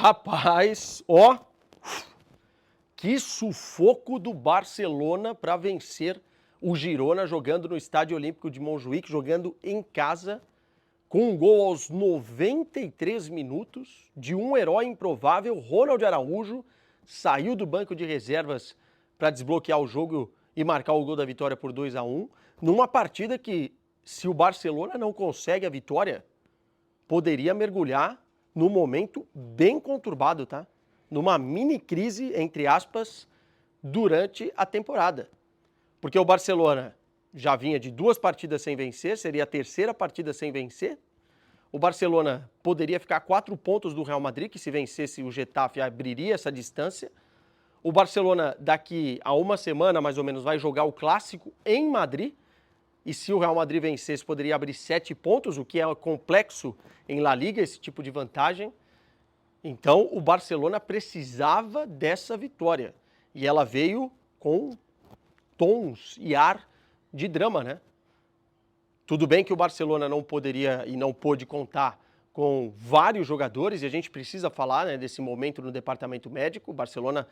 Rapaz, ó, que sufoco do Barcelona para vencer o Girona jogando no Estádio Olímpico de Montjuïc, jogando em casa, com um gol aos 93 minutos de um herói improvável, Ronald Araújo, saiu do banco de reservas para desbloquear o jogo e marcar o gol da vitória por 2-1, numa partida que, se o Barcelona não consegue a vitória, poderia mergulhar num momento bem conturbado, tá? Numa mini crise, entre aspas, durante a temporada. Porque o Barcelona já vinha de 2 partidas sem vencer, seria a terceira partida sem vencer. O Barcelona poderia ficar a 4 pontos do Real Madrid, que se vencesse o Getafe abriria essa distância. O Barcelona daqui a uma semana, mais ou menos, vai jogar o Clássico em Madrid. E se o Real Madrid vencesse, poderia abrir 7 pontos, o que é complexo em La Liga, esse tipo de vantagem. Então, o Barcelona precisava dessa vitória. E ela veio com tons e ar de drama, né? Tudo bem que o Barcelona não poderia e não pôde contar com vários jogadores, e a gente precisa falar, né, desse momento no departamento médico. O Barcelona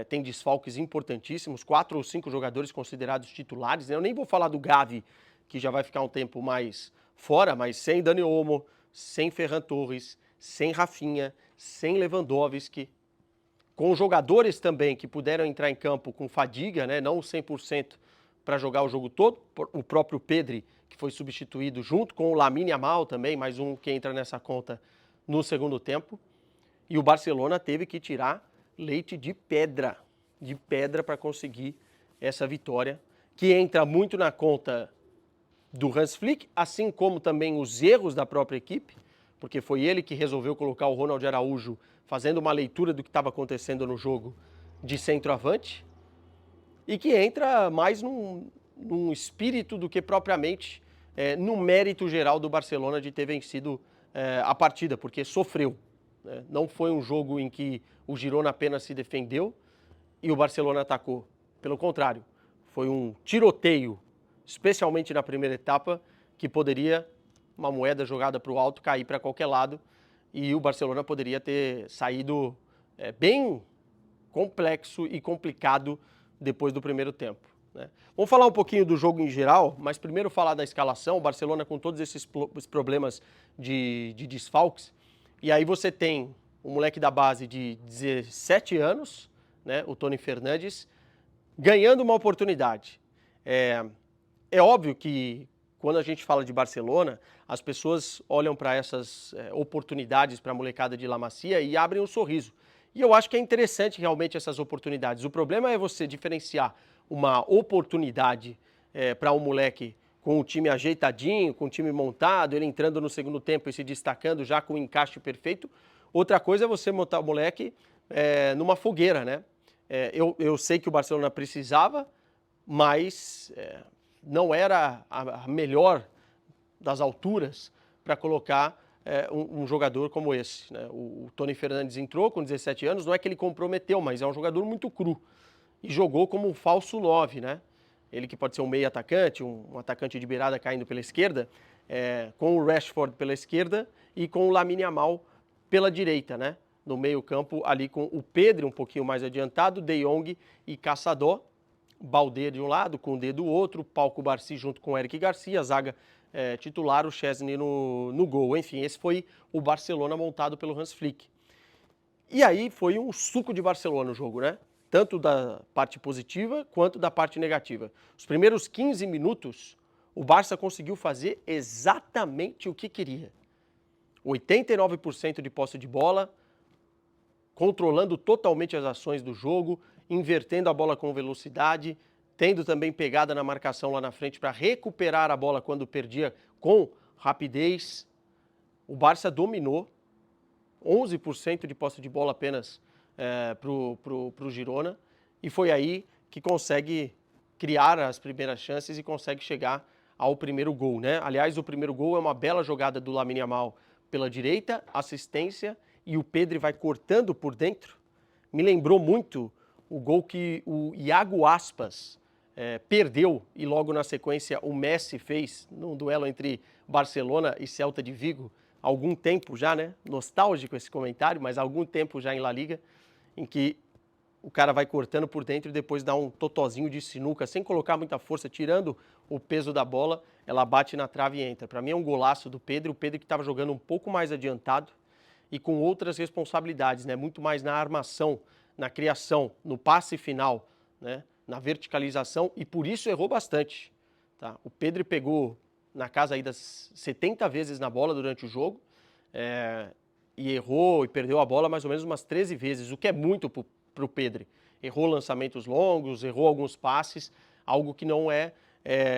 tem desfalques importantíssimos, 4 ou 5 jogadores considerados titulares. Eu nem vou falar do Gavi, que já vai ficar um tempo mais fora, mas sem Dani Olmo, sem Ferran Torres, sem Rafinha, sem Lewandowski, com jogadores também que puderam entrar em campo com fadiga, né, não 100% para jogar o jogo todo, o próprio Pedri, que foi substituído junto com o Lamine Yamal também, mais um que entra nessa conta no segundo tempo, e o Barcelona teve que tirar leite de pedra para conseguir essa vitória, que entra muito na conta do Hans Flick, assim como também os erros da própria equipe, porque foi ele que resolveu colocar o Ronald Araújo fazendo uma leitura do que estava acontecendo no jogo de centroavante, e que entra mais num espírito do que propriamente no mérito geral do Barcelona de ter vencido a partida, porque sofreu. Não foi um jogo em que o Girona apenas se defendeu e o Barcelona atacou. Pelo contrário, foi um tiroteio, especialmente na primeira etapa, que poderia, uma moeda jogada para o alto, cair para qualquer lado, e o Barcelona poderia ter saído bem complexo e complicado depois do primeiro tempo, né? Vamos falar um pouquinho do jogo em geral, mas primeiro falar da escalação. O Barcelona com todos esses problemas de desfalques, e aí você tem um moleque da base de 17 anos, né, o Toni Fernandes, ganhando uma oportunidade. É óbvio que quando a gente fala de Barcelona, as pessoas olham para essas oportunidades para a molecada de La Masia e abrem um sorriso. E eu acho que é interessante realmente essas oportunidades. O problema é você diferenciar uma oportunidade para um moleque com o time ajeitadinho, com o time montado, ele entrando no segundo tempo e se destacando já com o encaixe perfeito. Outra coisa é você montar o moleque numa fogueira, né? Eu sei que o Barcelona precisava, mas não era a melhor das alturas para colocar um jogador como esse, né? O Toni Fernandes entrou com 17 anos, não é que ele comprometeu, mas é um jogador muito cru. E jogou como um falso 9, né? Ele que pode ser um meio atacante, um atacante de beirada caindo pela esquerda, com o Rashford pela esquerda e com o Lamine Yamal pela direita, né? No meio campo ali com o Pedro um pouquinho mais adiantado, De Jong e Caçador, Baldé de um lado, Koundé do outro, Pau Cubarsí junto com o Eric Garcia, a zaga titular, o Chesney no gol. Enfim, esse foi o Barcelona montado pelo Hans Flick. E aí foi um suco de Barcelona o jogo, né? Tanto da parte positiva quanto da parte negativa. Os primeiros 15 minutos, o Barça conseguiu fazer exatamente o que queria. 89% de posse de bola, controlando totalmente as ações do jogo, invertendo a bola com velocidade, tendo também pegada na marcação lá na frente para recuperar a bola quando perdia com rapidez. O Barça dominou, 11% de posse de bola apenas pro Girona, e foi aí que consegue criar as primeiras chances e consegue chegar ao primeiro gol, né? Aliás, o primeiro gol é uma bela jogada do Lamine Yamal pela direita, assistência, e o Pedri vai cortando por dentro. Me lembrou muito o gol que o Iago Aspas perdeu e logo na sequência o Messi fez num duelo entre Barcelona e Celta de Vigo algum tempo já, né? Nostálgico esse comentário, mas há algum tempo já em La Liga, em que o cara vai cortando por dentro e depois dá um totozinho de sinuca, sem colocar muita força, tirando o peso da bola, ela bate na trave e entra. Para mim é um golaço do Pedro, o Pedro que estava jogando um pouco mais adiantado e com outras responsabilidades, né? Muito mais na armação, na criação, no passe final, né? Na verticalização, e por isso errou bastante. Tá? O Pedro pegou na casa aí das 70 vezes na bola durante o jogo, e errou e perdeu a bola mais ou menos umas 13 vezes, o que é muito para o Pedro. Errou lançamentos longos, errou alguns passes, algo que não é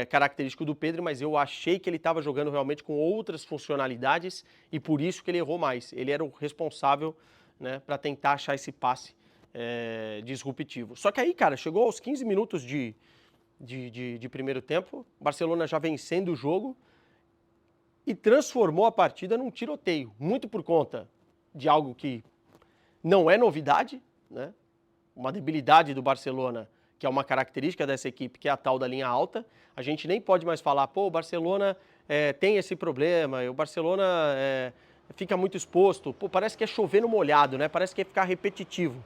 característico do Pedro, mas eu achei que ele estava jogando realmente com outras funcionalidades e por isso que ele errou mais. Ele era o responsável, né, para tentar achar esse passe disruptivo. Só que aí, cara, chegou aos 15 minutos de primeiro tempo, o Barcelona já vencendo o jogo e transformou a partida num tiroteio, muito por conta de algo que não é novidade, né? Uma debilidade do Barcelona, que é uma característica dessa equipe, que é a tal da linha alta. A gente nem pode mais falar, pô, o Barcelona tem esse problema, o Barcelona fica muito exposto. Pô, parece que é chover no molhado, né? Parece que é ficar repetitivo.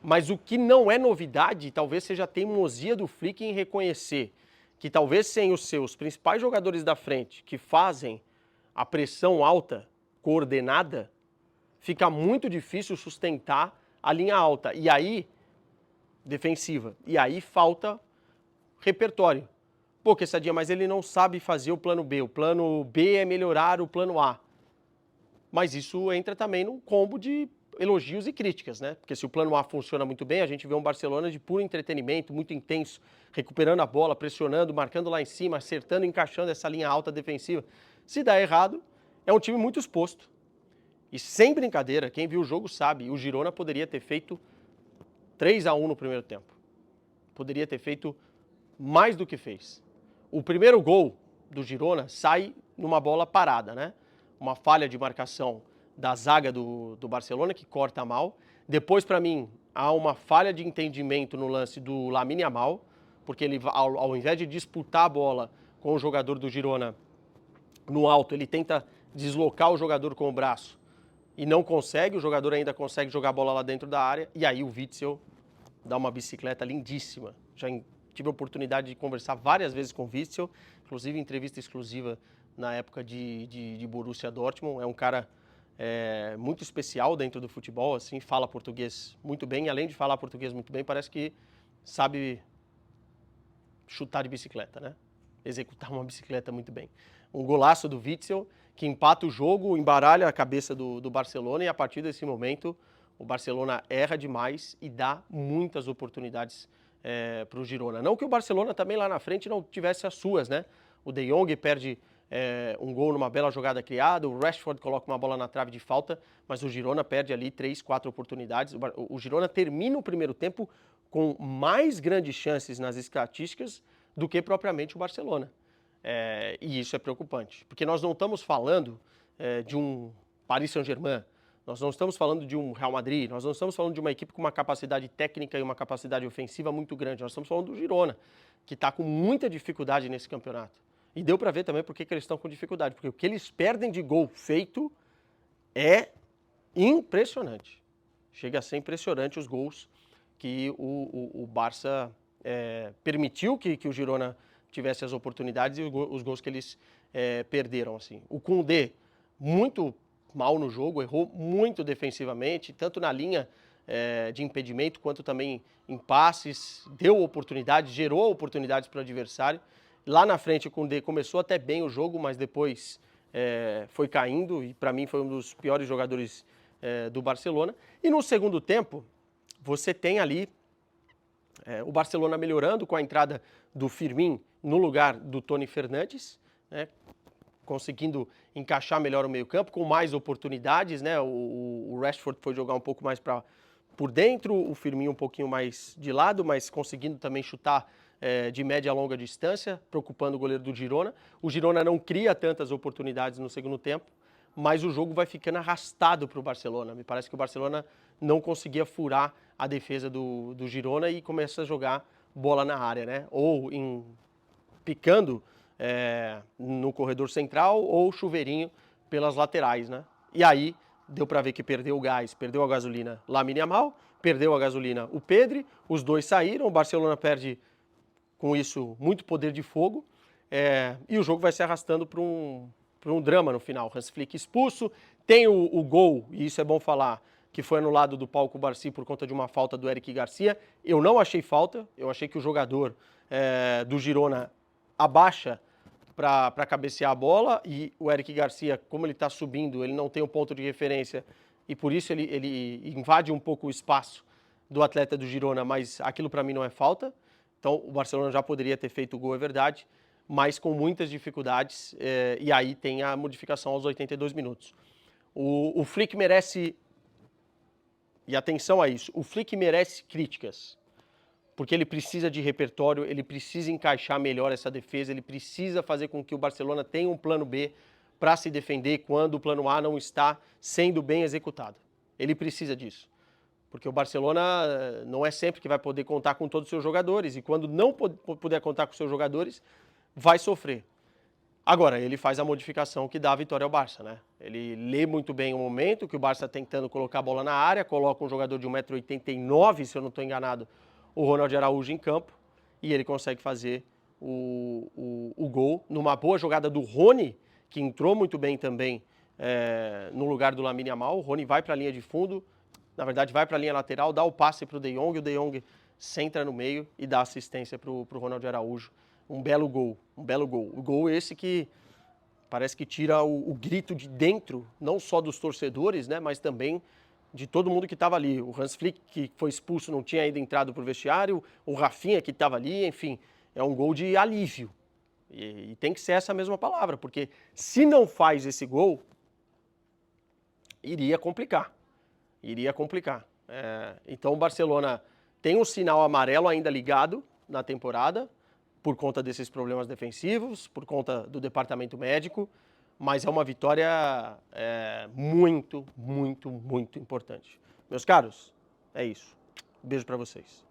Mas o que não é novidade, talvez seja a teimosia do Flick em reconhecer que talvez sem os seus principais jogadores da frente, que fazem a pressão alta, coordenada, fica muito difícil sustentar a linha alta. E aí, defensiva. E aí falta repertório. Pô, Quesadinha, mas ele não sabe fazer o plano B. O plano B é melhorar o plano A. Mas isso entra também num combo de elogios e críticas, né? Porque se o plano A funciona muito bem, a gente vê um Barcelona de puro entretenimento, muito intenso, recuperando a bola, pressionando, marcando lá em cima, acertando, encaixando essa linha alta defensiva. Se dá errado, é um time muito exposto. E sem brincadeira, quem viu o jogo sabe, o Girona poderia ter feito 3-1 no primeiro tempo. Poderia ter feito mais do que fez. O primeiro gol do Girona sai numa bola parada, né? Uma falha de marcação da zaga do Barcelona, que corta mal. Depois, para mim, há uma falha de entendimento no lance do Lamine Yamal, porque ele, ao invés de disputar a bola com o jogador do Girona no alto, ele tenta deslocar o jogador com o braço e não consegue, o jogador ainda consegue jogar a bola lá dentro da área, e aí o Witsel dá uma bicicleta lindíssima. Já tive a oportunidade de conversar várias vezes com o Witsel, inclusive em entrevista exclusiva na época de Borussia Dortmund. É um cara muito especial dentro do futebol, assim, fala português muito bem, e além de falar português muito bem, parece que sabe chutar de bicicleta, né? Executar uma bicicleta muito bem. Um golaço do Witsel, que empata o jogo, embaralha a cabeça do Barcelona, e a partir desse momento o Barcelona erra demais e dá muitas oportunidades para o Girona. Não que o Barcelona também lá na frente não tivesse as suas, né? O De Jong perde um gol numa bela jogada criada, o Rashford coloca uma bola na trave de falta, mas o Girona perde ali 3, 4 oportunidades. O Girona termina o primeiro tempo com mais grandes chances nas estatísticas do que propriamente o Barcelona. E isso é preocupante, porque nós não estamos falando de um Paris Saint-Germain, nós não estamos falando de um Real Madrid, nós não estamos falando de uma equipe com uma capacidade técnica e uma capacidade ofensiva muito grande, nós estamos falando do Girona, que está com muita dificuldade nesse campeonato. E deu para ver também por que eles estão com dificuldade, porque o que eles perdem de gol feito é impressionante. Chega a ser impressionante os gols que o Barça permitiu que o Girona tivesse as oportunidades e os gols que eles perderam. Assim. O Koundé, muito mal no jogo, errou muito defensivamente, tanto na linha de impedimento, quanto também em passes, deu oportunidades, gerou oportunidades para o adversário. Lá na frente o Koundé começou até bem o jogo, mas depois foi caindo e para mim foi um dos piores jogadores do Barcelona. E no segundo tempo, você tem ali o Barcelona melhorando com a entrada do Firmino no lugar do Toni Fernandes, né, conseguindo encaixar melhor o meio-campo, com mais oportunidades, né? O Rashford foi jogar um pouco mais por dentro, o Firmino um pouquinho mais de lado, mas conseguindo também chutar de média a longa distância, preocupando o goleiro do Girona. O Girona não cria tantas oportunidades no segundo tempo, mas o jogo vai ficando arrastado para o Barcelona. Me parece que o Barcelona não conseguia furar a defesa do Girona e começa a jogar bola na área, né? Ou picando no corredor central ou chuveirinho pelas laterais, né? E aí deu para ver que perdeu o gás, perdeu a gasolina Lamine Yamal, perdeu a gasolina o Pedri, os dois saíram, o Barcelona perde com isso muito poder de fogo, e o jogo vai se arrastando para um drama no final. Hans Flick expulso, tem o gol, e isso é bom falar, que foi anulado do Pau Cubarsí por conta de uma falta do Eric Garcia. Eu não achei falta, eu achei que o jogador do Girona abaixa para cabecear a bola, e o Eric Garcia, como ele está subindo, ele não tem um ponto de referência, e por isso ele invade um pouco o espaço do atleta do Girona, mas aquilo para mim não é falta. Então o Barcelona já poderia ter feito o gol, é verdade, mas com muitas dificuldades, e aí tem a modificação aos 82 minutos. O Flick merece, e atenção a isso, o Flick merece críticas, porque ele precisa de repertório, ele precisa encaixar melhor essa defesa, ele precisa fazer com que o Barcelona tenha um plano B para se defender quando o plano A não está sendo bem executado. Ele precisa disso, porque o Barcelona não é sempre que vai poder contar com todos os seus jogadores, e quando não puder contar com os seus jogadores, vai sofrer. Agora, ele faz a modificação que dá a vitória ao Barça, né? Ele lê muito bem o momento, que o Barça está tentando colocar a bola na área, coloca um jogador de 1,89 m, se eu não estou enganado, o Ronald Araújo em campo, e ele consegue fazer o gol numa boa jogada do Rony, que entrou muito bem também no lugar do Lamine Yamal. O Rony vai para a linha de fundo, na verdade vai para a linha lateral, dá o passe para o De Jong, o De Jong centra no meio e dá assistência para o Ronald Araújo. Um belo gol, um belo gol. O gol esse que parece que tira o grito de dentro, não só dos torcedores, né, mas também de todo mundo que estava ali. O Hans Flick, que foi expulso, não tinha ainda entrado para o vestiário, o Rafinha, que estava ali, enfim, é um gol de alívio. E tem que ser essa mesma palavra, porque se não faz esse gol, iria complicar. Iria complicar. Então o Barcelona tem um sinal amarelo ainda ligado na temporada, por conta desses problemas defensivos, por conta do departamento médico, mas é uma vitória muito, muito, muito importante. Meus caros, é isso. Beijo para vocês.